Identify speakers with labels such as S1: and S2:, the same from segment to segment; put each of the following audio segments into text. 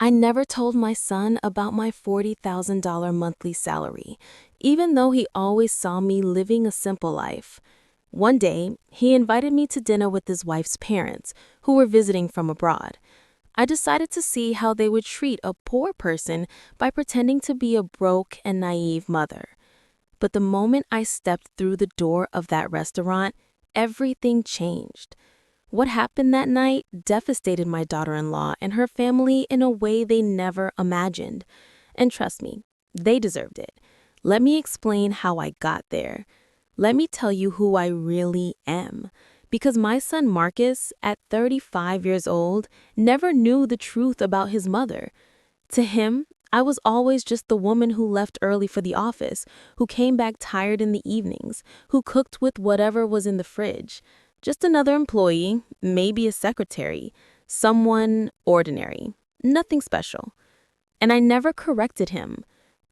S1: I never told my son about my $40,000 monthly salary, even though he always saw me living a simple life. One day, he invited me to dinner with his wife's parents, who were visiting from abroad. I decided to see how they would treat a poor person by pretending to be a broke and naive mother. But the moment I stepped through the door of that restaurant, everything changed. What happened that night devastated my daughter-in-law and her family in a way they never imagined. And trust me, they deserved it. Let me explain how I got there. Let me tell you who I really am. Because my son Marcus, at 35 years old, never knew the truth about his mother. To him, I was always just the woman who left early for the office, who came back tired in the evenings, who cooked with whatever was in the fridge. Just another employee, maybe a secretary, someone ordinary, nothing special. And I never corrected him.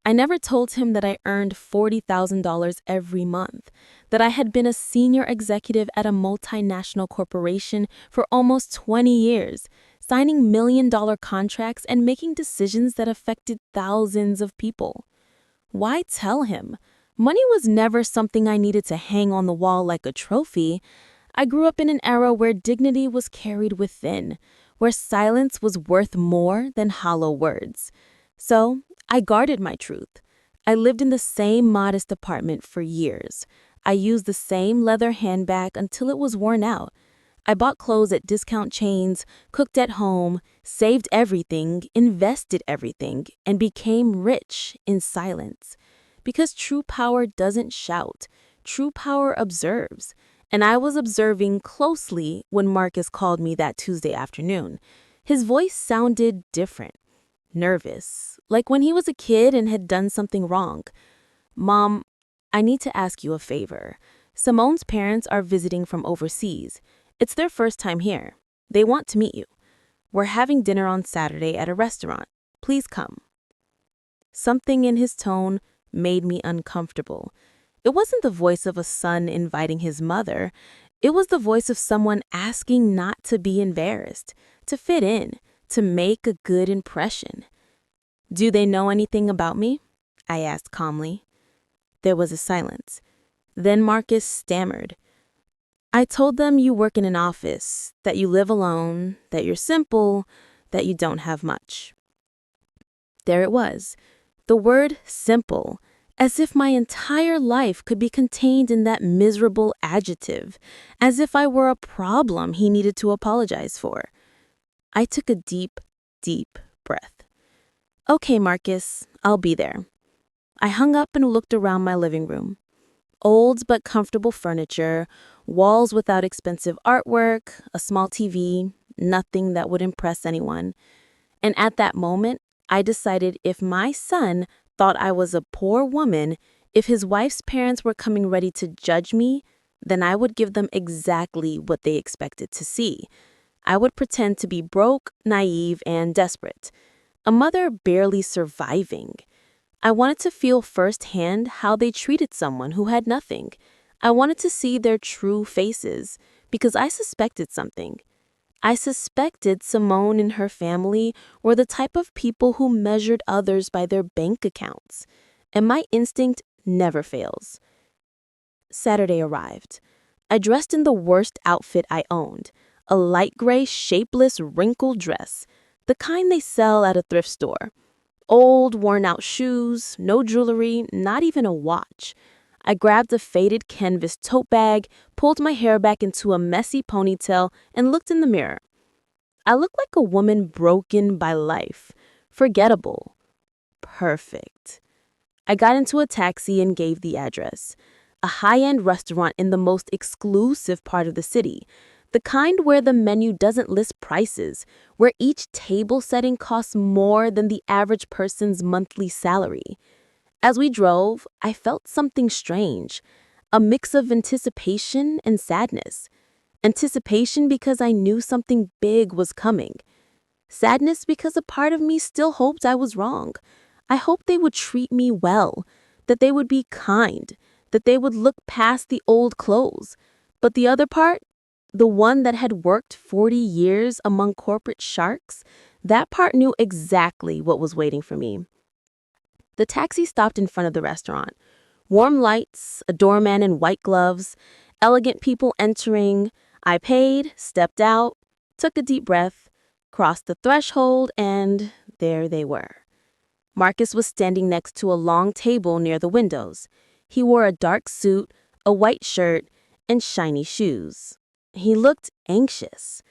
S1: I never told him that I earned $40,000 every month, that I had been a senior executive at a multinational corporation for almost 20 years, signing million-dollar contracts and making decisions that affected thousands of people. Why tell him? Money was never something I needed to hang on the wall like a trophy. I grew up in an era where dignity was carried within, where silence was worth more than hollow words. So I guarded my truth. I lived in the same modest apartment for years. I used the same leather handbag until it was worn out. I bought clothes at discount chains, cooked at home, saved everything, invested everything, and became rich in silence. Because true power doesn't shout. True power observes. And I was observing closely when Marcus called me that Tuesday afternoon. His voice sounded different, nervous, like when he was a kid and had done something wrong. "Mom, I need to ask you a favor. Simone's parents are visiting from overseas. It's their first time here. They want to meet you. We're having dinner on Saturday at a restaurant. Please come." Something in his tone made me uncomfortable. It wasn't the voice of a son inviting his mother. It was the voice of someone asking not to be embarrassed, to fit in, to make a good impression. "Do they know anything about me?" I asked calmly. There was a silence. Then Marcus stammered. "I told them you work in an office, that you live alone, that you're simple, that you don't have much." There it was, the word simple, as if my entire life could be contained in that miserable adjective, as if I were a problem he needed to apologize for. I took a deep, deep breath. "Okay, Marcus, I'll be there." I hung up and looked around my living room. Old but comfortable furniture, walls without expensive artwork, a small TV, nothing that would impress anyone. And at that moment, I decided if my son thought I was a poor woman, if his wife's parents were coming ready to judge me, then I would give them exactly what they expected to see. I would pretend to be broke, naive, and desperate. A mother barely surviving. I wanted to feel firsthand how they treated someone who had nothing. I wanted to see their true faces, because I suspected something. I suspected Simone and her family were the type of people who measured others by their bank accounts. And my instinct never fails. Saturday arrived. I dressed in the worst outfit I owned, a light gray, shapeless, wrinkled dress, the kind they sell at a thrift store. Old, worn-out shoes, no jewelry, not even a watch. I grabbed a faded canvas tote bag, pulled my hair back into a messy ponytail, and looked in the mirror. I looked like a woman broken by life, forgettable, perfect. I got into a taxi and gave the address. A high-end restaurant in the most exclusive part of the city, the kind where the menu doesn't list prices, where each table setting costs more than the average person's monthly salary. As we drove, I felt something strange, a mix of anticipation and sadness. Anticipation because I knew something big was coming. Sadness because a part of me still hoped I was wrong. I hoped they would treat me well, that they would be kind, that they would look past the old clothes. But the other part, the one that had worked 40 years among corporate sharks, That part knew exactly what was waiting for me. The taxi stopped in front of the restaurant. Warm lights, a doorman in white gloves, elegant people entering. I paid, stepped out, took a deep breath, crossed the threshold, and there they were. Marcus was standing next to a long table near the windows. He wore a dark suit, a white shirt, and shiny shoes. He looked anxious.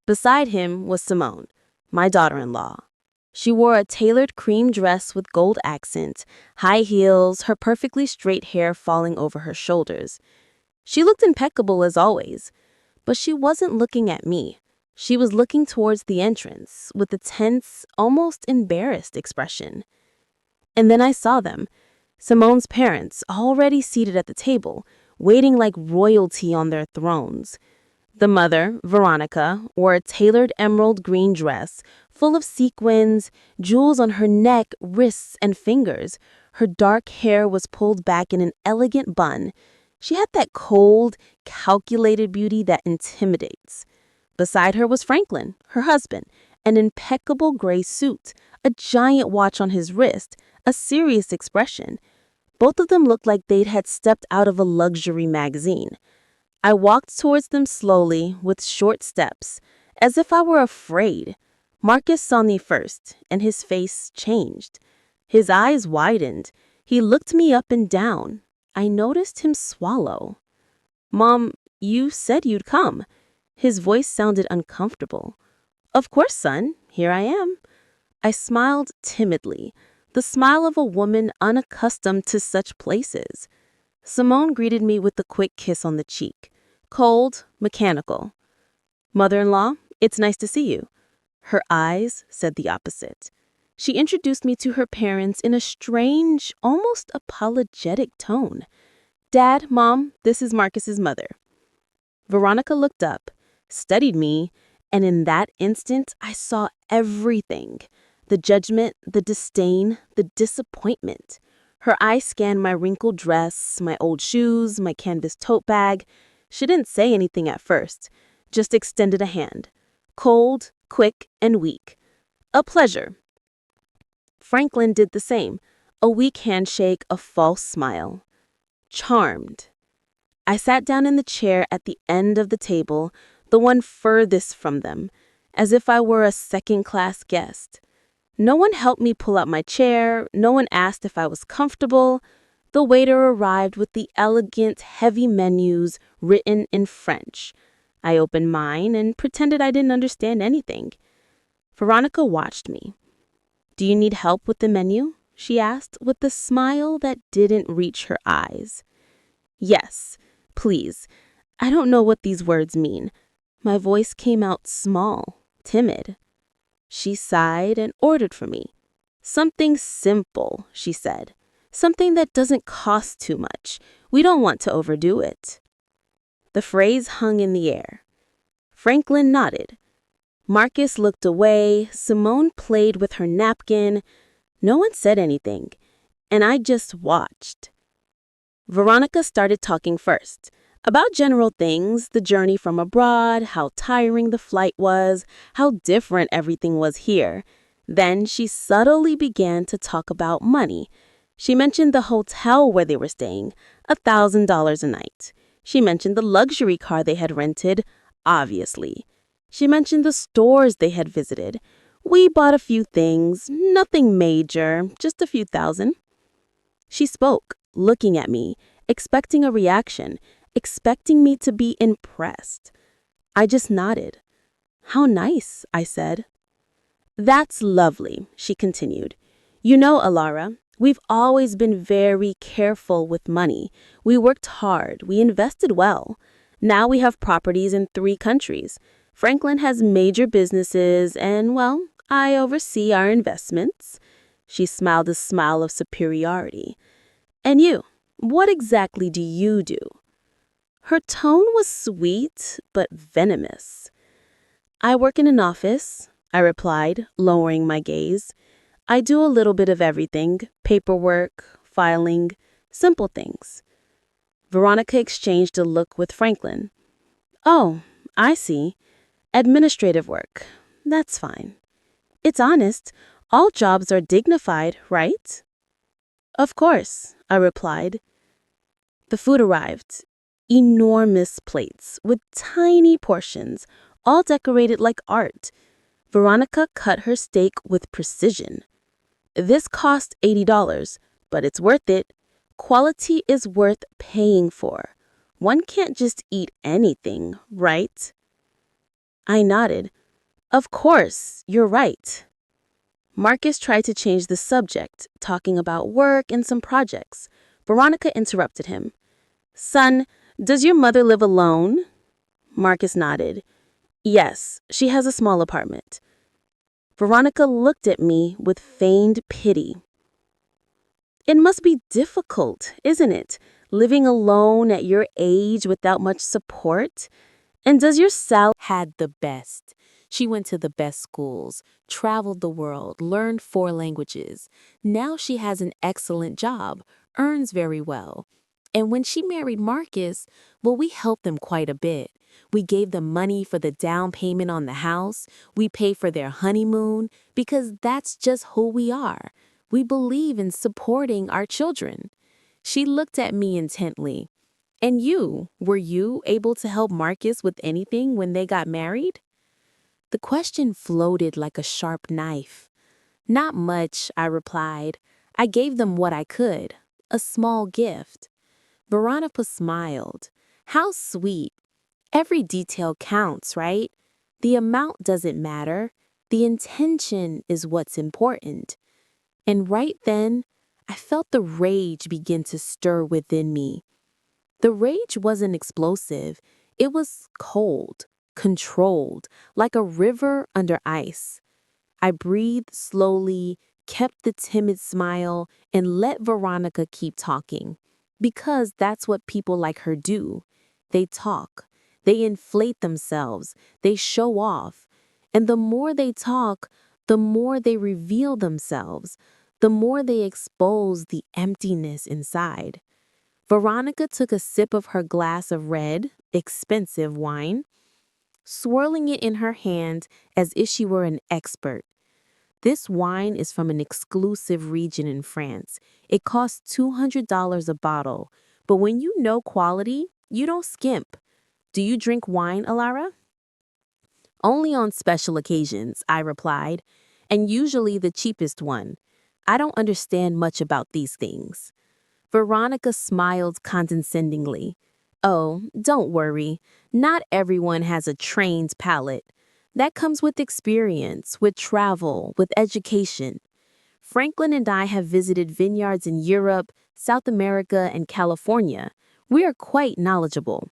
S1: Beside him was Simone, my daughter-in-law. She wore a tailored cream dress with gold accent, high heels, her perfectly straight hair falling over her shoulders. She looked impeccable as always, but she wasn't looking at me. She was looking towards the entrance with a tense, almost embarrassed expression. And then I saw them, Simone's parents, already seated at the table, waiting like royalty on their thrones. The mother, Veronica, wore a tailored emerald green dress, full of sequins, jewels on her neck, wrists, and fingers. Her dark hair was pulled back in an elegant bun. She had that cold, calculated beauty that intimidates. Beside her was Franklin, her husband, an impeccable gray suit, a giant watch on his wrist, a serious expression. Both of them looked like they'd had stepped out of a luxury magazine. I walked towards them slowly, with short steps, as if I were afraid. Marcus saw me first, and his face changed. His eyes widened. He looked me up and down. I noticed him swallow. "Mom, you said you'd come." His voice sounded uncomfortable. "Of course, son. Here I am." I smiled timidly, the smile of a woman unaccustomed to such places. Simone greeted me with a quick kiss on the cheek. Cold, mechanical. "Mother-in-law, it's nice to see you." Her eyes said the opposite. She introduced me to her parents in a strange, almost apologetic tone. "Dad, Mom, this is Marcus's mother." Veronica looked up, studied me, and in that instant I saw everything. The judgment, the disdain, the disappointment. Her eyes scanned my wrinkled dress, my old shoes, my canvas tote bag. She didn't say anything at first, just extended a hand. Cold, quick, and weak. "A pleasure." Franklin did the same. A weak handshake, a false smile. Charmed. I sat down in the chair at the end of the table, the one furthest from them, as if I were a second-class guest. No one helped me pull out my chair. No one asked if I was comfortable. The waiter arrived with the elegant, heavy menus written in French. I opened mine and pretended I didn't understand anything. Veronica watched me. "Do you need help with the menu?" she asked, with a smile that didn't reach her eyes. "Yes, please. I don't know what these words mean." My voice came out small, timid. She sighed and ordered for me. "Something simple," she said. "Something that doesn't cost too much. We don't want to overdo it." The phrase hung in the air. Franklin nodded. Marcus looked away. Simone played with her napkin. No one said anything, and I just watched. Veronica started talking first. About general things, the journey from abroad, how tiring the flight was, how different everything was here. Then she subtly began to talk about money. She mentioned the hotel where they were staying, $1,000 a night. She mentioned the luxury car they had rented, obviously. She mentioned the stores they had visited. We bought a few things, nothing major, just a few thousand. She spoke, looking at me, expecting a reaction, expecting me to be impressed. I just nodded. "How nice," I said. "That's lovely," she continued. "You know, Alara, we've always been very careful with money. We worked hard. We invested well. Now we have properties in 3 countries. Franklin has major businesses and, well, I oversee our investments." She smiled a smile of superiority. "And you, what exactly do you do?" Her tone was sweet, but venomous. "I work in an office," I replied, lowering my gaze. "I do a little bit of everything, paperwork, filing, simple things." Veronica exchanged a look with Franklin. "Oh, I see. Administrative work. That's fine." It's honest. All jobs are dignified, right? Of course, I replied. The food arrived. Enormous plates with tiny portions, all decorated like art. Veronica cut her steak with precision. This cost $80, but it's worth it. Quality is worth paying for. One can't just eat anything, right? I nodded. Of course, you're right. Marcus tried to change the subject, talking about work and some projects. Veronica interrupted him. Son, does your mother live alone? Marcus nodded. Yes, she has a small apartment. Veronica looked at me with feigned pity. It must be difficult, isn't it, living alone at your age without much support? And does your salary had the best? She went to the best schools, traveled the world, learned 4 languages. Now she has an excellent job, earns very well. And when she married Marcus, well, we helped them quite a bit. We gave them money for the down payment on the house. We paid for their honeymoon because that's just who we are. We believe in supporting our children. She looked at me intently. And you, were you able to help Marcus with anything when they got married? The question floated like a sharp knife. Not much, I replied. I gave them what I could, a small gift. Veronica smiled. How sweet. Every detail counts, right? The amount doesn't matter. The intention is what's important. And right then, I felt the rage begin to stir within me. The rage wasn't explosive. It was cold, controlled, like a river under ice. I breathed slowly, kept the timid smile, and let Veronica keep talking. Because that's what people like her do. They talk. They inflate themselves. They show off. And the more they talk, the more they reveal themselves, the more they expose the emptiness inside. Veronica took a sip of her glass of red, expensive wine, swirling it in her hand as if she were an expert. This wine is from an exclusive region in France. It costs $200 a bottle, but when you know quality, you don't skimp. Do you drink wine, Alara? Only on special occasions, I replied, and usually the cheapest one. I don't understand much about these things. Veronica smiled condescendingly. Oh, don't worry. Not everyone has a trained palate. That comes with experience, with travel, with education. Franklin and I have visited vineyards in Europe, South America, and California. We are quite knowledgeable.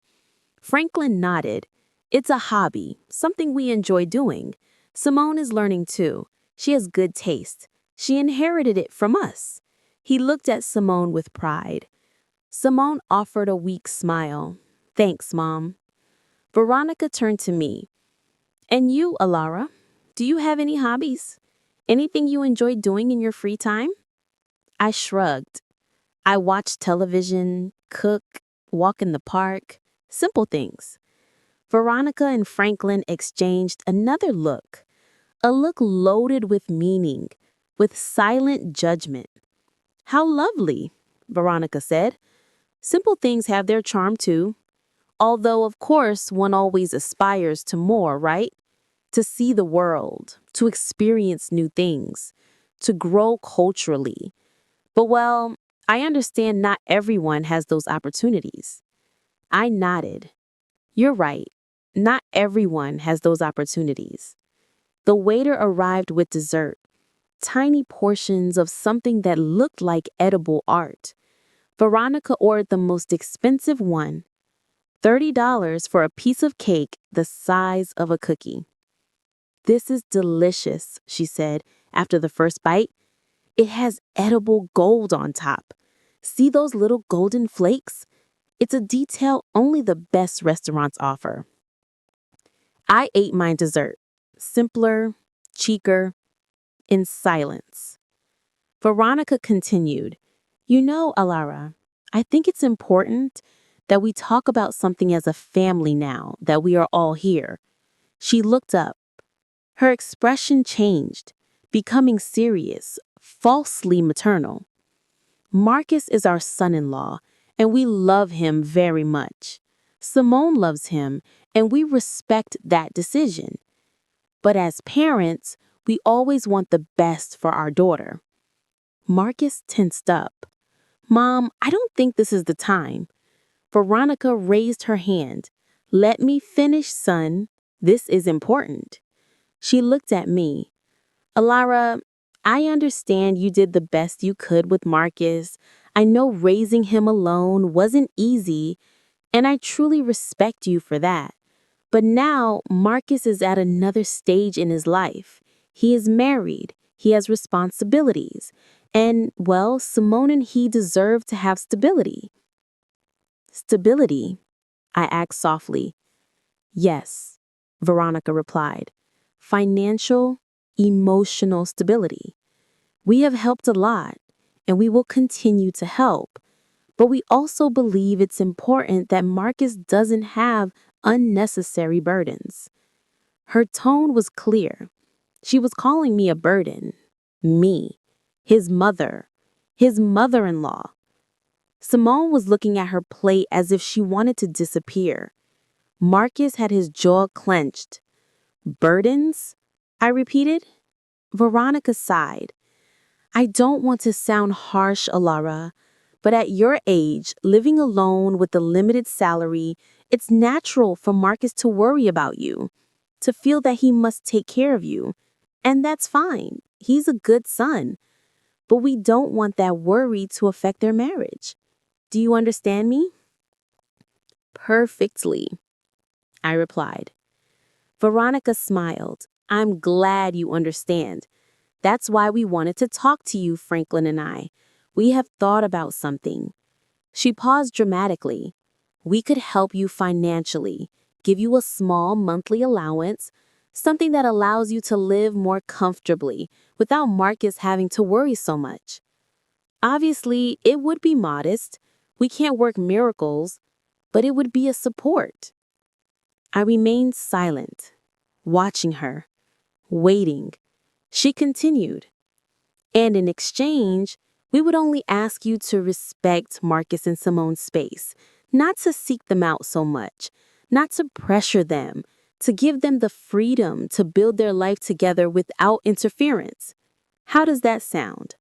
S1: Franklin nodded. It's a hobby, something we enjoy doing. Simone is learning too. She has good taste. She inherited it from us. He looked at Simone with pride. Simone offered a weak smile. Thanks, Mom. Veronica turned to me. And you, Alara, do you have any hobbies? Anything you enjoy doing in your free time? I shrugged. I watch television, cook, walk in the park, simple things. Veronica and Franklin exchanged another look, a look loaded with meaning, with silent judgment. How lovely, Veronica said. Simple things have their charm too. Although, of course, one always aspires to more, right? To see the world, to experience new things, to grow culturally. But well, I understand not everyone has those opportunities. I nodded. You're right. Not everyone has those opportunities. The waiter arrived with dessert, tiny portions of something that looked like edible art. Veronica ordered the most expensive one, $30 for a piece of cake the size of a cookie. This is delicious, she said after the first bite. It has edible gold on top. See those little golden flakes? It's a detail only the best restaurants offer. I ate my dessert, simpler, cheaper, in silence. Veronica continued, You know, Alara, I think it's important that we talk about something as a family now that we are all here. She looked up. Her expression changed. becoming serious, falsely maternal. Marcus is our son-in-law, and we love him very much. Simone loves him, and we respect that decision. But as parents, we always want the best for our daughter. Marcus tensed up. Mom, I don't think this is the time. Veronica raised her hand. Let me finish, son. This is important. She looked at me. Alara, I understand you did the best you could with Marcus. I know raising him alone wasn't easy, and I truly respect you for that. But now Marcus is at another stage in his life. He is married. He has responsibilities. And, well, Simone and he deserve to have stability. Stability? I asked softly. Yes, Veronica replied. Financial, emotional stability. We have helped a lot, and we will continue to help. But we also believe it's important that Marcus doesn't have unnecessary burdens. Her tone was clear. She was calling me a burden. Me. His mother. His mother-in-law. Simone was looking at her plate as if she wanted to disappear. Marcus had his jaw clenched. Burdens? I repeated. Veronica sighed. I don't want to sound harsh, Alara, but at your age, living alone with a limited salary, it's natural for Marcus to worry about you, to feel that he must take care of you. And that's fine. He's a good son. But we don't want that worry to affect their marriage. Do you understand me? Perfectly, I replied. Veronica smiled. I'm glad you understand. That's why we wanted to talk to you, Franklin and I. We have thought about something. She paused dramatically. We could help you financially, give you a small monthly allowance, something that allows you to live more comfortably without Marcus having to worry so much. Obviously, it would be modest. We can't work miracles, but it would be a support. I remained silent, watching her, waiting. She continued. And in exchange, we would only ask you to respect Marcus and Simone's space, not to seek them out so much, not to pressure them, to give them the freedom to build their life together without interference. How does that sound?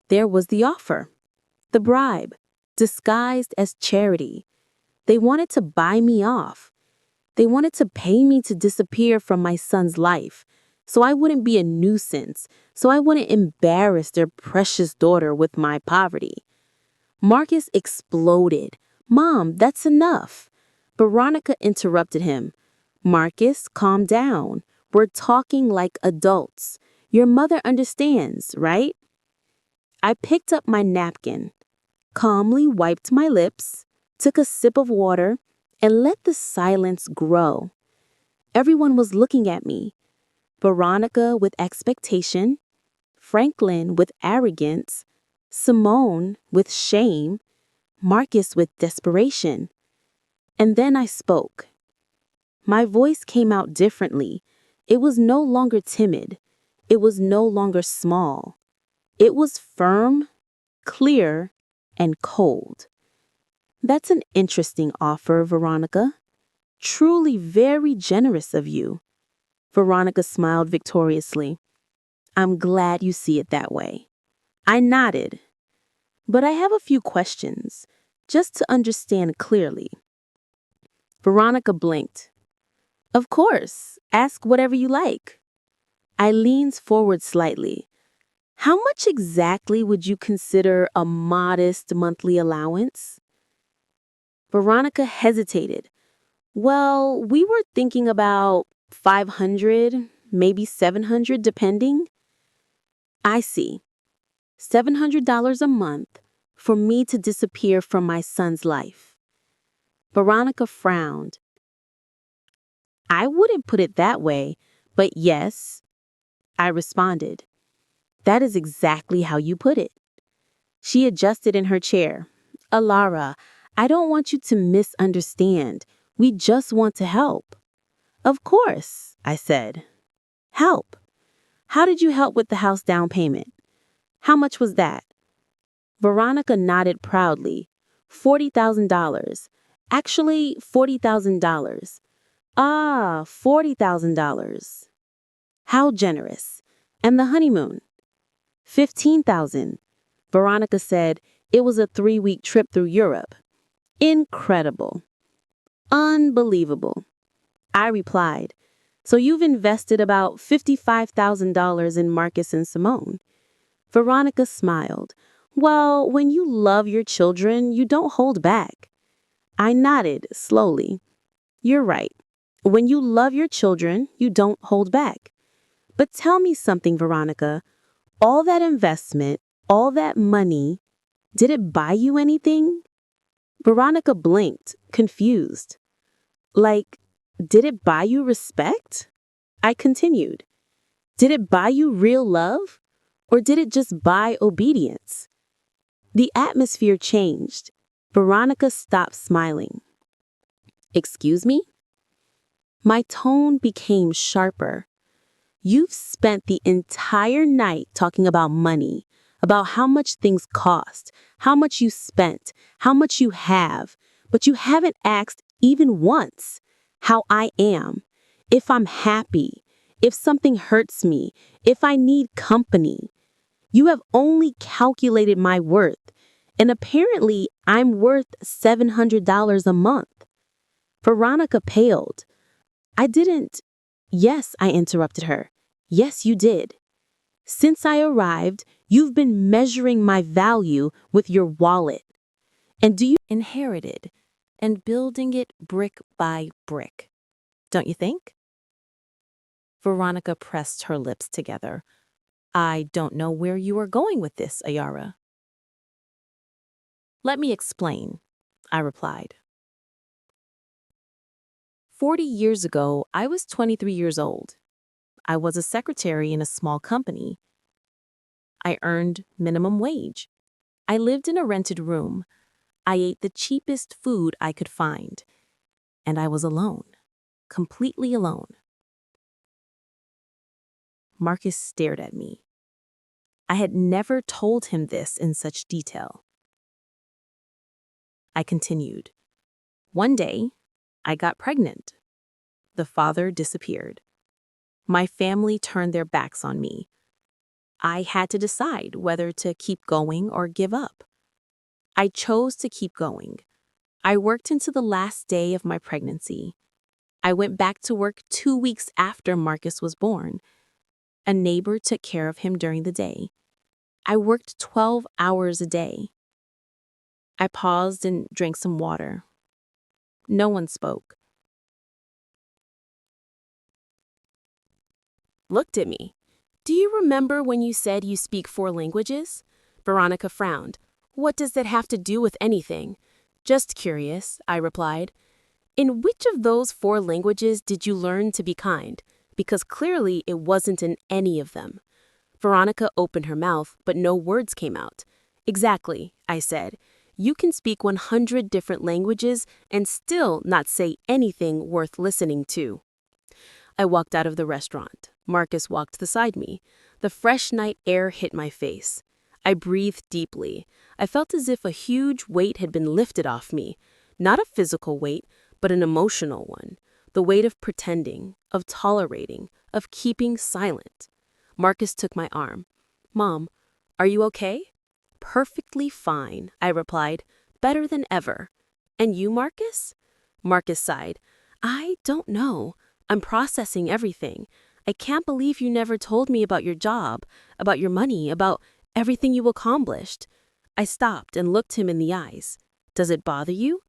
S1: There was the offer, the bribe, disguised as charity. They wanted to buy me off. They wanted to pay me to disappear from my son's life, so I wouldn't be a nuisance, so I wouldn't embarrass their precious daughter with my poverty. Marcus exploded. Mom, that's enough. Veronica interrupted him. Marcus, calm down. We're talking like adults. Your mother understands, right? I picked up my napkin, calmly wiped my lips, took a sip of water, and let the silence grow. Everyone was looking at me. Veronica with expectation, Franklin with arrogance, Simone with shame, Marcus with desperation. And then I spoke. My voice came out differently. It was no longer timid. It was no longer small. It was firm, clear, and cold. That's an interesting offer, Veronica. Truly very generous of you. Veronica smiled victoriously. I'm glad you see it that way. I nodded. But I have a few questions, just to understand clearly. Veronica blinked. Of course, ask whatever you like. I leaned forward slightly. How much exactly would you consider a modest monthly allowance? Veronica hesitated. Well, we were thinking about 500, maybe 700, depending. I see. $700 a month for me to disappear from my son's life. Veronica frowned. I wouldn't put it that way, but yes, I responded. That is exactly how you put it. She adjusted in her chair. Alara, I don't want you to misunderstand. We just want to help. Of course, I said. Help. How did you help with the house down payment? How much was that? Veronica nodded proudly. $40,000. Actually, $40,000. Ah, $40,000. How generous. And the honeymoon? 15,000. Veronica said it was a 3-week trip through Europe. Incredible. Unbelievable. I replied, so you've invested about $55,000 in Marcus and Simone. Veronica smiled. Well, when you love your children, you don't hold back. I nodded slowly. You're right. When you love your children, you don't hold back. But tell me something, Veronica. All that investment, all that money, did it buy you anything? Veronica blinked, confused. Like, did it buy you respect? I continued. Did it buy you real love? Or did it just buy obedience? The atmosphere changed. Veronica stopped smiling. Excuse me? My tone became sharper. You've spent the entire night talking about money, about how much things cost, how much you spent, how much you have, but you haven't asked even once how I am, if I'm happy, if something hurts me, if I need company. You have only calculated my worth, and apparently I'm worth $700 a month. Veronica paled. I didn't. Yes, I interrupted her. Yes, you did. Since I arrived, you've been measuring my value with your wallet. And do you inherited and building it brick by brick, don't you think? Veronica pressed her lips together. I don't know where you are going with this, Ayara. Let me explain, I replied. 40 years ago, I was 23 years old. I was a secretary in a small company. I earned minimum wage. I lived in a rented room. I ate the cheapest food I could find. And I was alone, completely alone. Marcus stared at me. I had never told him this in such detail. I continued. One day, I got pregnant. The father disappeared. My family turned their backs on me. I had to decide whether to keep going or give up. I chose to keep going. I worked into the last day of my pregnancy. I went back to work 2 weeks after Marcus was born. A neighbor took care of him during the day. I worked 12 hours a day. I paused and drank some water. No one spoke. Looked at me. Do you remember when you said you speak 4 languages? Veronica frowned. What does that have to do with anything? Just curious, I replied. In which of those 4 languages did you learn to be kind? Because clearly it wasn't in any of them. Veronica opened her mouth, but no words came out. Exactly, I said. You can speak 100 different languages and still not say anything worth listening to. I walked out of the restaurant. Marcus walked beside me. The fresh night air hit my face. I breathed deeply. I felt as if a huge weight had been lifted off me. Not a physical weight, but an emotional one. The weight of pretending, of tolerating, of keeping silent. Marcus took my arm. Mom, are you okay? Perfectly fine, I replied. Better than ever. And you, Marcus? Marcus sighed. I don't know. I'm processing everything. I can't believe you never told me about your job, about your money, about everything you accomplished. I stopped and looked him in the eyes. Does it bother you?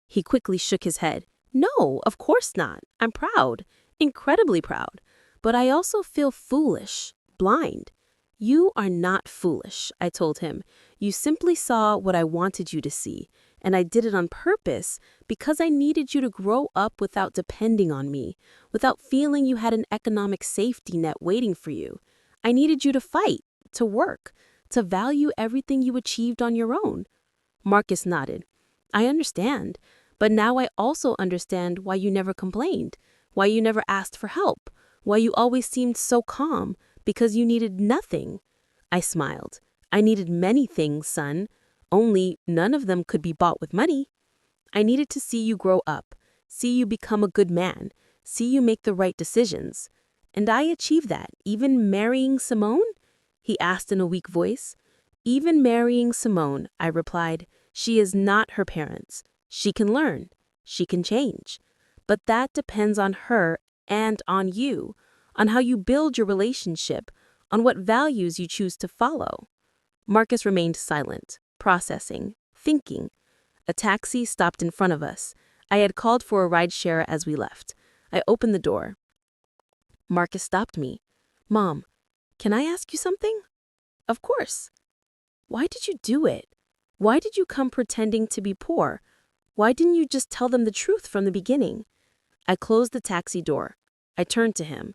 S1: He quickly shook his head. No, of course not. I'm proud, incredibly proud. But I also feel foolish, blind. You are not foolish, I told him. You simply saw what I wanted you to see, and I did it on purpose because I needed you to grow up without depending on me, without feeling you had an economic safety net waiting for you. I needed you to fight, to work, to value everything you achieved on your own. Marcus nodded. I understand, but now I also understand why you never complained, why you never asked for help, why you always seemed so calm, Because you needed nothing. I smiled. I needed many things, son. Only none of them could be bought with money. I needed to see you grow up, see you become a good man, see you make the right decisions. And I achieved that, even marrying Simone? He asked in a weak voice. Even marrying Simone, I replied. She is not her parents. She can learn. She can change. But that depends on her and on you, on how you build your relationship, on what values you choose to follow. Marcus remained silent, processing, thinking. A taxi stopped in front of us. I had called for a rideshare as we left. I opened the door. Marcus stopped me. Mom, can I ask you something? Of course. Why did you do it? Why did you come pretending to be poor? Why didn't you just tell them the truth from the beginning? I closed the taxi door. I turned to him.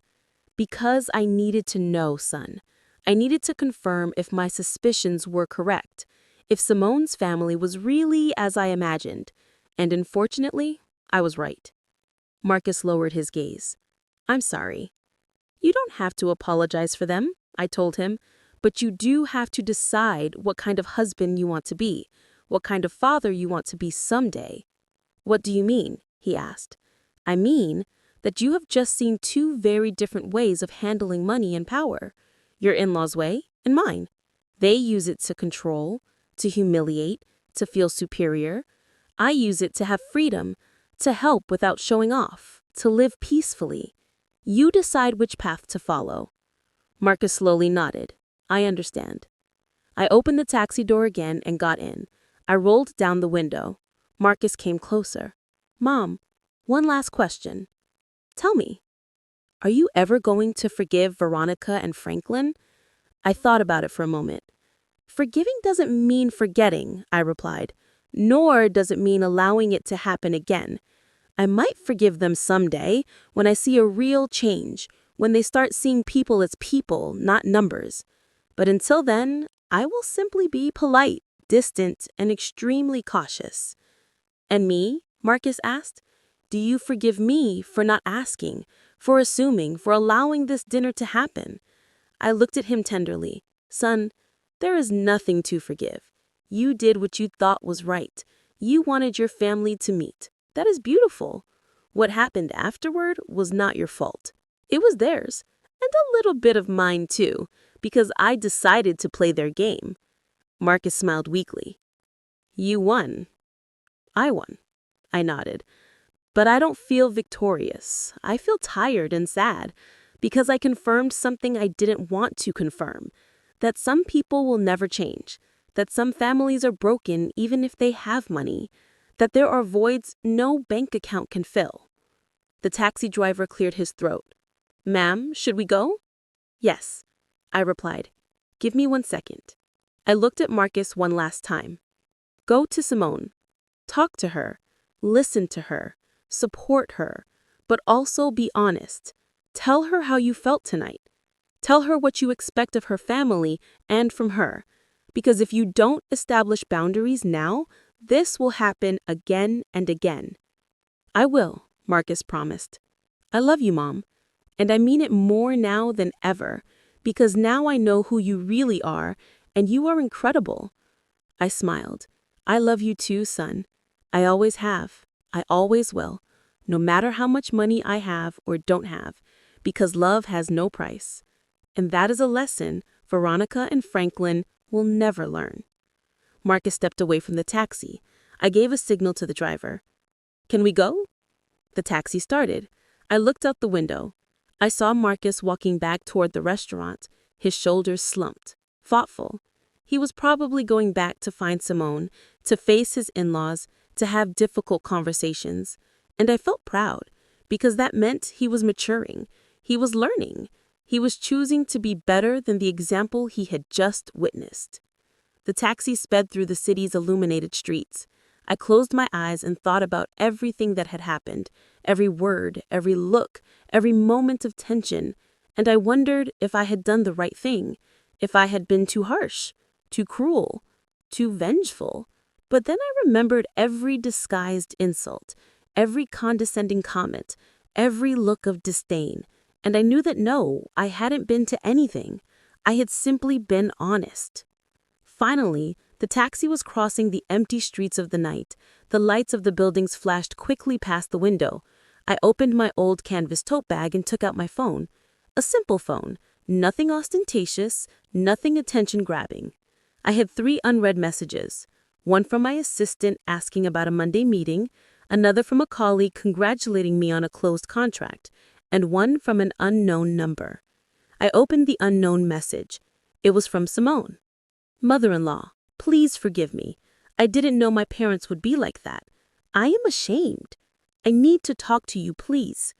S1: Because I needed to know, son. I needed to confirm if my suspicions were correct, if Simone's family was really as I imagined. And unfortunately, I was right. Marcus lowered his gaze. I'm sorry. You don't have to apologize for them, I told him, but you do have to decide what kind of husband you want to be, what kind of father you want to be someday. What do you mean? He asked. I mean that you have just seen two very different ways of handling money and power. Your in-laws' way and mine. They use it to control, to humiliate, to feel superior. I use it to have freedom, to help without showing off, to live peacefully. You decide which path to follow. Marcus slowly nodded. I understand. I opened the taxi door again and got in. I rolled down the window. Marcus came closer. Mom, one last question. Tell me, are you ever going to forgive Veronica and Franklin? I thought about it for a moment. Forgiving doesn't mean forgetting, I replied, nor does it mean allowing it to happen again. I might forgive them someday when I see a real change, when they start seeing people as people, not numbers. But until then, I will simply be polite, distant, and extremely cautious. And me? Marcus asked. Do you forgive me for not asking, for assuming, for allowing this dinner to happen? I looked at him tenderly. Son, there is nothing to forgive. You did what you thought was right. You wanted your family to meet. That is beautiful. What happened afterward was not your fault. It was theirs, and a little bit of mine too, because I decided to play their game. Marcus smiled weakly. You won. I won. I nodded. But I don't feel victorious. I feel tired and sad because I confirmed something I didn't want to confirm, that some people will never change, that some families are broken even if they have money, that there are voids no bank account can fill. The taxi driver cleared his throat. Ma'am, should we go? Yes, I replied. Give me 1 second. I looked at Marcus one last time. Go to Simone. Talk to her. Listen to her. Support her. But also be honest. Tell her how you felt tonight. Tell her what you expect of her family and from her. Because if you don't establish boundaries now, this will happen again and again. I will, Marcus promised. I love you, Mom. And I mean it more now than ever, because now I know who you really are, and you are incredible. I smiled. I love you too, son. I always have. I always will, no matter how much money I have or don't have, because love has no price. And that is a lesson Veronica and Franklin will never learn. Marcus stepped away from the taxi. I gave a signal to the driver. Can we go? The taxi started. I looked out the window. I saw Marcus walking back toward the restaurant, his shoulders slumped, thoughtful. He was probably going back to find Simone, to face his in-laws, to have difficult conversations. And I felt proud, because that meant he was maturing. He was learning. He was choosing to be better than the example he had just witnessed. The taxi sped through the city's illuminated streets. I closed my eyes and thought about everything that had happened, every word, every look, every moment of tension, and I wondered if I had done the right thing, if I had been too harsh, too cruel, too vengeful. But then I remembered every disguised insult, every condescending comment, every look of disdain, And I knew that no, I hadn't been to anything. I had simply been honest. Finally, the taxi was crossing the empty streets of the night. The lights of the buildings flashed quickly past the window. I opened my old canvas tote bag and took out my phone. A simple phone, nothing ostentatious, nothing attention-grabbing. I had 3 unread messages. One from my assistant asking about a Monday meeting, another from a colleague congratulating me on a closed contract, and one from an unknown number. I opened the unknown message. It was from Simone. Mother-in-law, please forgive me. I didn't know my parents would be like that. I am ashamed. I need to talk to you, please.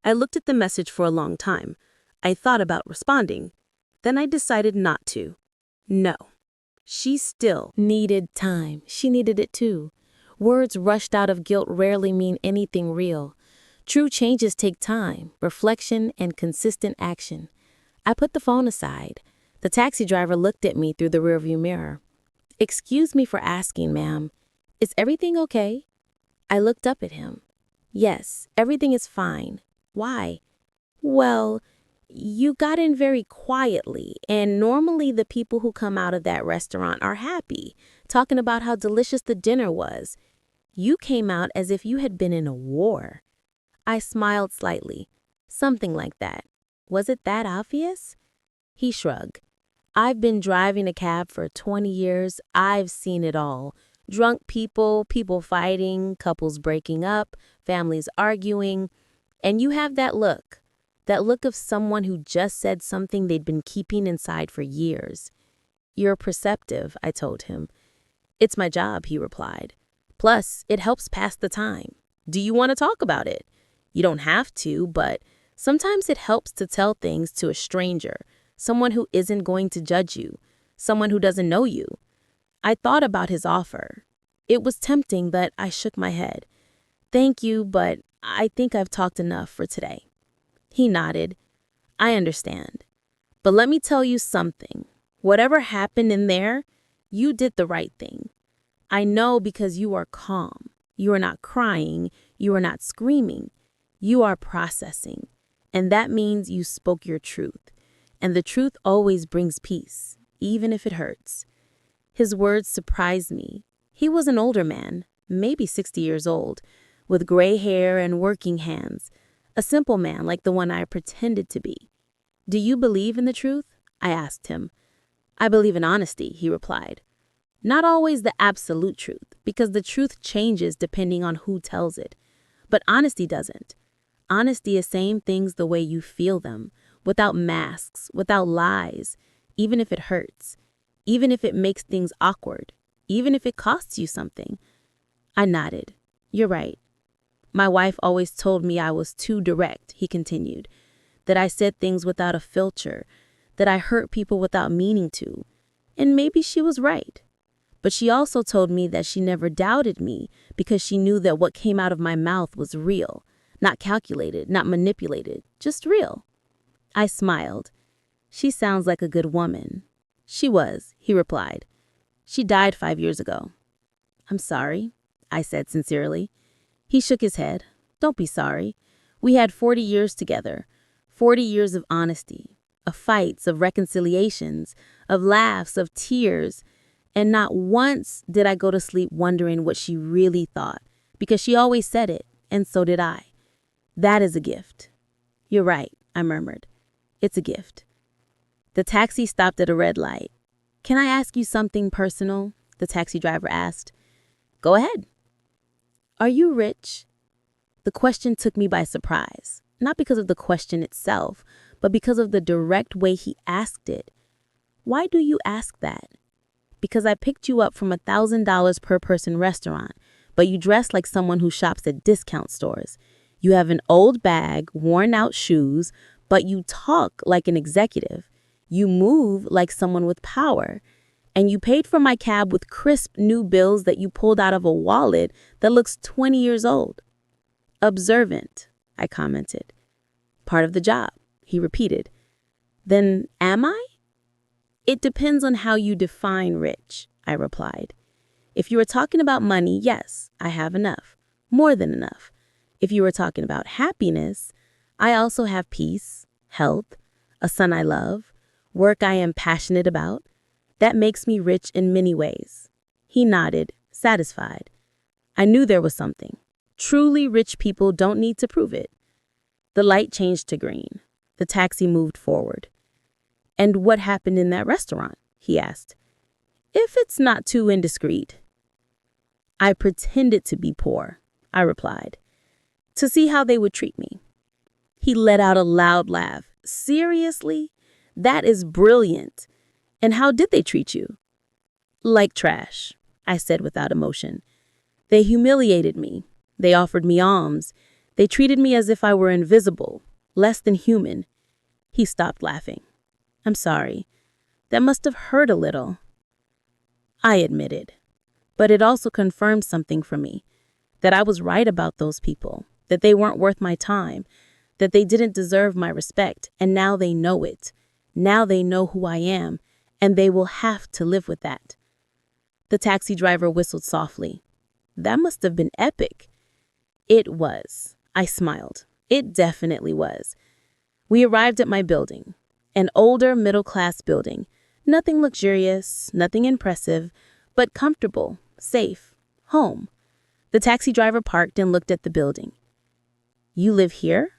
S1: I looked at the message for a long time. I thought about responding. Then I decided not to. No. She still needed time. She needed it too. Words rushed out of guilt rarely mean anything real. True changes take time, reflection, and consistent action. I put the phone aside. The taxi driver looked at me through the rearview mirror. "Excuse me for asking, ma'am. Is everything okay?" I looked up at him. "Yes, everything is fine. Why?" "Well, you got in very quietly, and normally the people who come out of that restaurant are happy, talking about how delicious the dinner was. You came out as if you had been in a war." I smiled slightly. "Something like that. Was it that obvious?" He shrugged. "I've been driving a cab for 20 years. I've seen it all. Drunk people, people fighting, couples breaking up, families arguing. And you have that look of someone who just said something they'd been keeping inside for years." "You're perceptive," I told him. "It's my job," he replied. "Plus, it helps pass the time. Do you want to talk about it? You don't have to, but sometimes it helps to tell things to a stranger, someone who isn't going to judge you, someone who doesn't know you." I thought about his offer. It was tempting, but I shook my head. "Thank you, but I think I've talked enough for today." He nodded. "I understand. But let me tell you something. Whatever happened in there, you did the right thing. I know because you are calm. You are not crying. You are not screaming. You are processing. And that means you spoke your truth. And the truth always brings peace, even if it hurts." His words surprised me. He was an older man, maybe 60 years old, with gray hair and working hands. A simple man like the one I pretended to be. "Do you believe in the truth?" I asked him. "I believe in honesty," he replied. "Not always the absolute truth, because the truth changes depending on who tells it. But honesty doesn't. Honesty is saying things the way you feel them, without masks, without lies, even if it hurts, even if it makes things awkward, even if it costs you something." I nodded. "You're right. My wife always told me I was too direct," he continued, "that I said things without a filter, that I hurt people without meaning to. And maybe she was right. But she also told me that she never doubted me because she knew that what came out of my mouth was real, not calculated, not manipulated, just real." I smiled. "She sounds like a good woman." "She was," he replied. "She died 5 years ago." "I'm sorry," I said sincerely. He shook his head. "Don't be sorry. We had 40 years together, 40 years of honesty, of fights, of reconciliations, of laughs, of tears. And not once did I go to sleep wondering what she really thought, because she always said it, and so did I. That is a gift." "You're right," I murmured. "It's a gift." The taxi stopped at a red light. "Can I ask you something personal?" the taxi driver asked. "Go ahead." "Are you rich?" The question took me by surprise, not because of the question itself, but because of the direct way he asked it. "Why do you ask that?" "Because I picked you up from $1,000 per person restaurant, but you dress like someone who shops at discount stores. You have an old bag, worn out shoes, but you talk like an executive. You move like someone with power. And you paid for my cab with crisp new bills that you pulled out of a wallet that looks 20 years old." "Observant," I commented. "Part of the job," he repeated. "Then am I?" "It depends on how you define rich," I replied. "If you were talking about money, yes, I have enough, more than enough. If you were talking about happiness, I also have peace, health, a son I love, work I am passionate about. That makes me rich in many ways." He nodded, satisfied. I knew there was something. Truly rich people don't need to prove it. The light changed to green. The taxi moved forward. "And what happened in that restaurant?" he asked. "If it's not too indiscreet." "I pretended to be poor," I replied, "to see how they would treat me." He let out a loud laugh. "Seriously? That is brilliant. And how did they treat you?" "Like trash," I said without emotion. "They humiliated me. They offered me alms. They treated me as if I were invisible, less than human." He stopped laughing. "I'm sorry. That must have hurt a little." I admitted. But it also confirmed something for me, that I was right about those people, that they weren't worth my time, that they didn't deserve my respect, and now they know it. Now they know who I am, and they will have to live with that. The taxi driver whistled softly. "That must have been epic." "It was." I smiled. "It definitely was." We arrived at my building, an older middle-class building. Nothing luxurious, nothing impressive, but comfortable, safe, home. The taxi driver parked and looked at the building. "You live here?"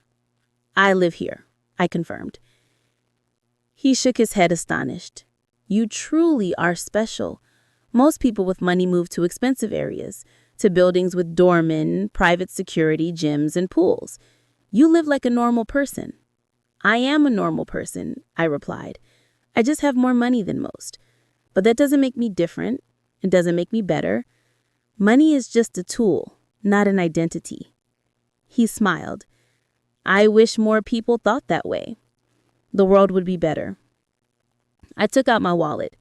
S1: "I live here," I confirmed. He shook his head astonished. "You truly are special. Most people with money move to expensive areas, to buildings with doormen, private security, gyms, and pools. You live like a normal person." "I am a normal person," I replied. "I just have more money than most. But that doesn't make me different. It doesn't make me better. Money is just a tool, not an identity." He smiled. "I wish more people thought that way. The world would be better." I took out my wallet.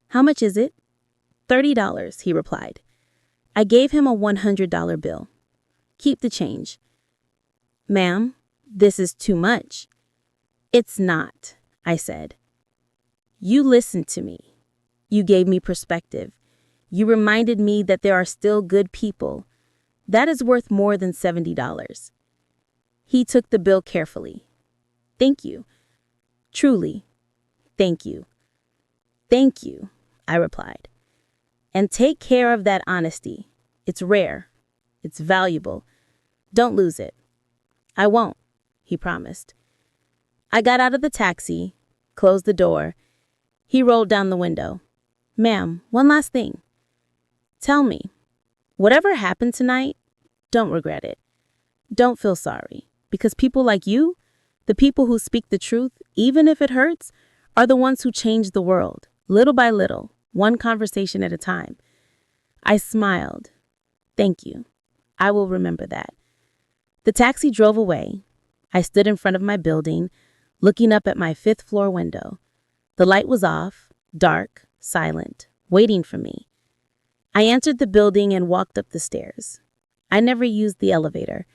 S1: "How much is it?" $30, he replied. I gave him a $100 bill. "Keep the change." "Ma'am, this is too much." "It's not," I said. "You listened to me. You gave me perspective. You reminded me that there are still good people. That is worth more than $70. He took the bill carefully. "Thank you. Truly, thank you." "Thank you," I replied. "And take care of that honesty. It's rare. It's valuable. Don't lose it." "I won't," he promised. I got out of the taxi, closed the door. He rolled down the window. "Ma'am, one last thing. Tell me, whatever happened tonight, don't regret it. Don't feel sorry, because people like you, the people who speak the truth, even if it hurts, are the ones who change the world, little by little, one conversation at a time." I smiled. "Thank you. I will remember that." The taxi drove away. I stood in front of my building, looking up at my 5th-floor window. The light was off, dark, silent, waiting for me. I entered the building and walked up the stairs. I never used the elevator.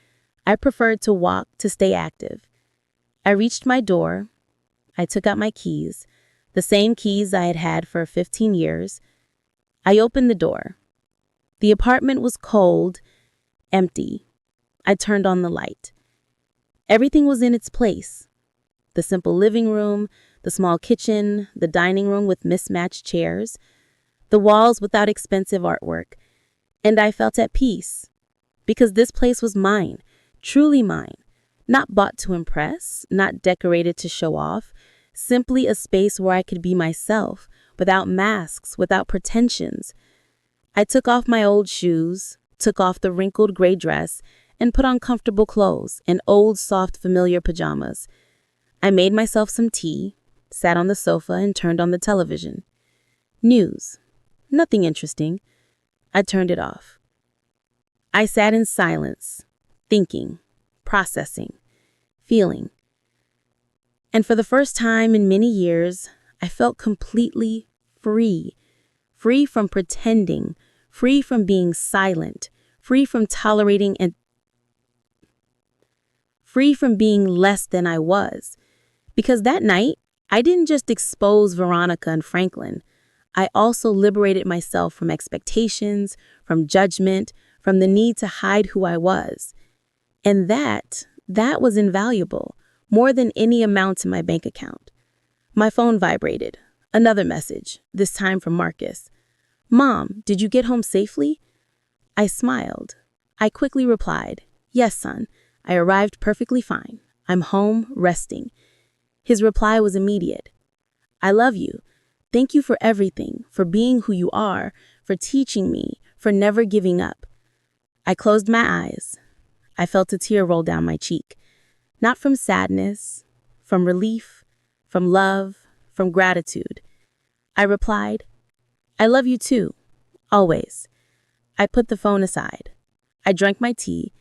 S1: I preferred to walk to stay active. I reached my door. I took out my keys, the same keys I had had for 15 years. I opened the door. The apartment was cold, empty. I turned on the light. Everything was in its place. The simple living room, the small kitchen, the dining room with mismatched chairs, the walls without expensive artwork. And I felt at peace, because this place was mine, truly mine, not bought to impress, not decorated to show off, simply a space where I could be myself, without masks, without pretensions. I took off my old shoes, took off the wrinkled gray dress, and put on comfortable clothes and old, soft, familiar pajamas. I made myself some tea, sat on the sofa, and turned on the television. News. Nothing interesting. I turned it off. I sat in silence, thinking, processing, feeling. And for the first time in many years, I felt completely free. Free from pretending, free from being silent, free from tolerating and free from being less than I was. Because that night, I didn't just expose Veronica and Franklin. I also liberated myself from expectations, from judgment, from the need to hide who I was. And that That was invaluable, more than any amount in my bank account. My phone vibrated. Another message, this time from Marcus. "Mom, did you get home safely?" I smiled. I quickly replied, "Yes, son. I arrived perfectly fine. I'm home, resting." His reply was immediate. "I love you. Thank you for everything, for being who you are, for teaching me, for never giving up." I closed my eyes. I felt a tear roll down my cheek. Not from sadness, from relief, from love, from gratitude. I replied, "I love you too, always." I put the phone aside. I drank my tea.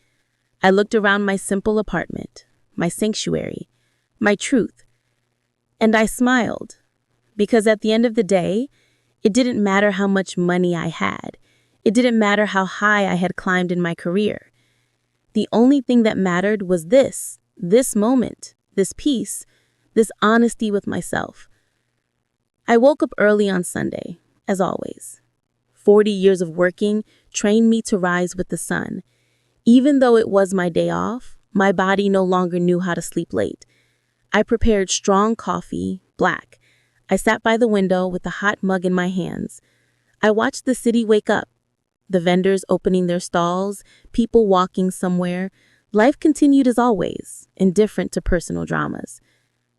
S1: I looked around my simple apartment, my sanctuary, my truth. And I smiled, because at the end of the day, it didn't matter how much money I had. It didn't matter how high I had climbed in my career. The only thing that mattered was this moment, this peace, this honesty with myself. I woke up early on Sunday, as always. 40 years of working trained me to rise with the sun. Even though it was my day off, my body no longer knew how to sleep late. I prepared strong coffee, black. I sat by the window with a hot mug in my hands. I watched the city wake up. The vendors opening their stalls, people walking somewhere. Life continued as always, indifferent to personal dramas.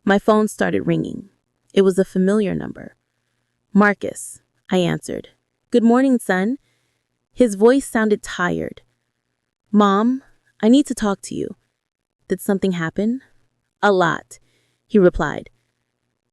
S1: My phone started ringing. It was a familiar number. "Marcus," I answered. "Good morning, son." His voice sounded tired. "Mom, I need to talk to you." "Did something happen?" "A lot," he replied.